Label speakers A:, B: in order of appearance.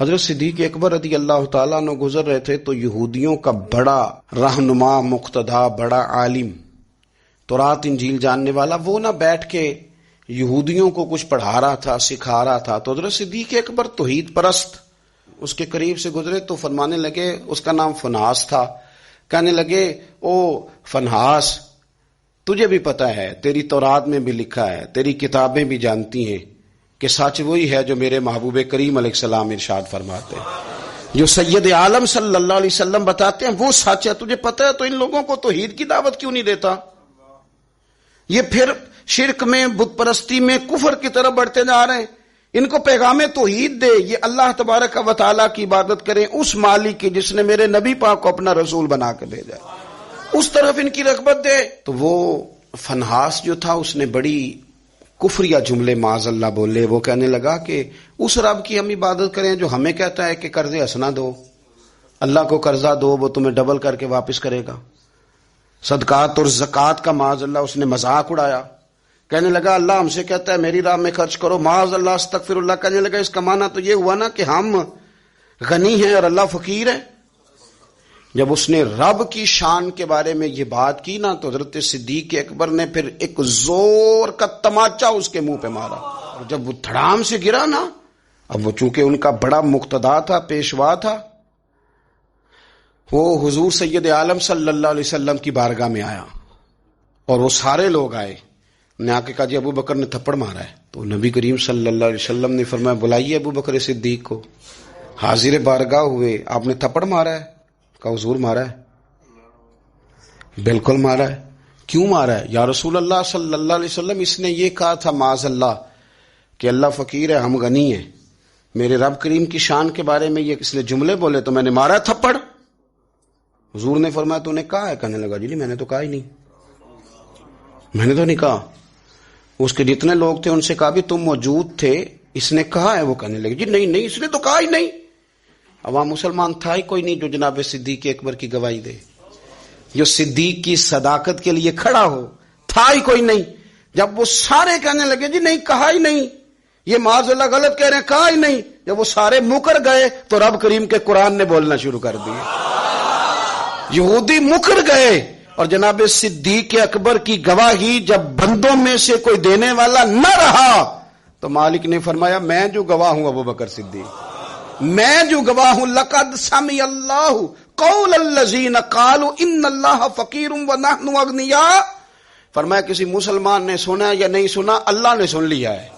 A: حضرت صدیق اکبر رضی اللہ تعالیٰ عنہ گزر رہے تھے تو یہودیوں کا بڑا رہنما، مقتدا، بڑا عالم، تورات انجیل جاننے والا، وہ نہ بیٹھ کے یہودیوں کو کچھ پڑھا رہا تھا، سکھا رہا تھا. تو حضرت صدیق اکبر توحید پرست اس کے قریب سے گزرے تو فرمانے لگے، اس کا نام فنحاس تھا، کہنے لگے او فنحاس، تجھے بھی پتہ ہے، تیری تورات میں بھی لکھا ہے، تیری کتابیں بھی جانتی ہیں کہ سچ وہی ہے جو میرے محبوب کریم علیہ السلام ارشاد فرماتے ہیں، جو سید عالم صلی اللہ علیہ وسلم بتاتے ہیں وہ سچ ہے، تجھے پتہ ہے، تو ان لوگوں کو توحید کی دعوت کیوں نہیں دیتا؟ یہ پھر شرک میں، بت پرستی میں، کفر کی طرف بڑھتے جا رہے ہیں. ان کو پیغام توحید دے، یہ اللہ تبارک و تعالیٰ کی عبادت کریں، اس مالک کی جس نے میرے نبی پاک کو اپنا رسول بنا کر بھیجا، اس طرف ان کی رغبت دے. تو وہ فنحاس جو تھا اس نے بڑی کفریہ جملے معاذ اللہ بولے. وہ کہنے لگا کہ اس رب کی ہم عبادت کریں جو ہمیں کہتا ہے کہ قرض حسنہ دو، اللہ کو قرضہ دو، وہ تمہیں ڈبل کر کے واپس کرے گا. صدقات اور زکوٰۃ کا معاذ اللہ اس نے مذاق اڑایا. کہنے لگا اللہ ہم سے کہتا ہے میری راہ میں خرچ کرو، معاذ اللہ استغفر اللہ. کہنے لگا اس کا معنی تو یہ ہوا نا کہ ہم غنی ہیں اور اللہ فقیر ہے. جب اس نے رب کی شان کے بارے میں یہ بات کی نا تو حضرت صدیق اکبر نے پھر ایک زور کا تماچا اس کے منہ پہ مارا، اور جب وہ دھڑام سے گرا نا، اب وہ چونکہ ان کا بڑا مقتدا تھا، پیشوا تھا، وہ حضور سید عالم صلی اللہ علیہ وسلم کی بارگاہ میں آیا اور وہ سارے لوگ آئے. نے آ کے کہا جی ابو بکر نے تھپڑ مارا ہے. تو نبی کریم صلی اللہ علیہ وسلم نے فرمایا بلائیے ابو بکر صدیق کو. حاضر بارگاہ ہوئے، آپ نے تھپڑ مارا ہے؟ کہا حضور مارا ہے. بالکل مارا ہے. کیوں مارا ہے؟ یا رسول اللہ صلی اللہ علیہ وسلم اس نے یہ کہا تھا معاذ اللہ کہ اللہ فقیر ہے ہم غنی ہیں، میرے رب کریم کی شان کے بارے میں یہ اس نے جملے بولے تو میں نے مارا تھپڑ. حضور نے فرمایا تو نے کہا ہے؟ کہنے لگا جی میں نے تو کہا ہی نہیں، میں نے تو نہیں کہا. اس کے جتنے لوگ تھے ان سے کہا بھی تم موجود تھے، اس نے کہا ہے؟ وہ کہنے لگے جی نہیں نہیں اس نے تو کہا ہی نہیں. عوام مسلمان تھا ہی کوئی نہیں جو جناب صدیق اکبر کی گواہی دے، جو صدیق کی صداقت کے لیے کھڑا ہو، تھا ہی کوئی نہیں. جب وہ سارے کہنے لگے جی نہیں کہا ہی نہیں، یہ معاذ اللہ غلط کہہ رہے ہیں، کہا ہی نہیں، جب وہ سارے مکر گئے تو رب کریم کے قرآن نے بولنا شروع کر دیا. یہودی مکر گئے اور جناب صدیق اکبر کی گواہی جب بندوں میں سے کوئی دینے والا نہ رہا تو مالک نے فرمایا میں جو گواہ ہوں ابو بکر صدیق، میں جو گواہ ہوں. لقد سمع اللہ قول الذین قالوا ان اللہ فقیر ونحن اغنیاء. فرمایا کسی مسلمان نے سنا یا نہیں سنا، اللہ نے سن لیا ہے.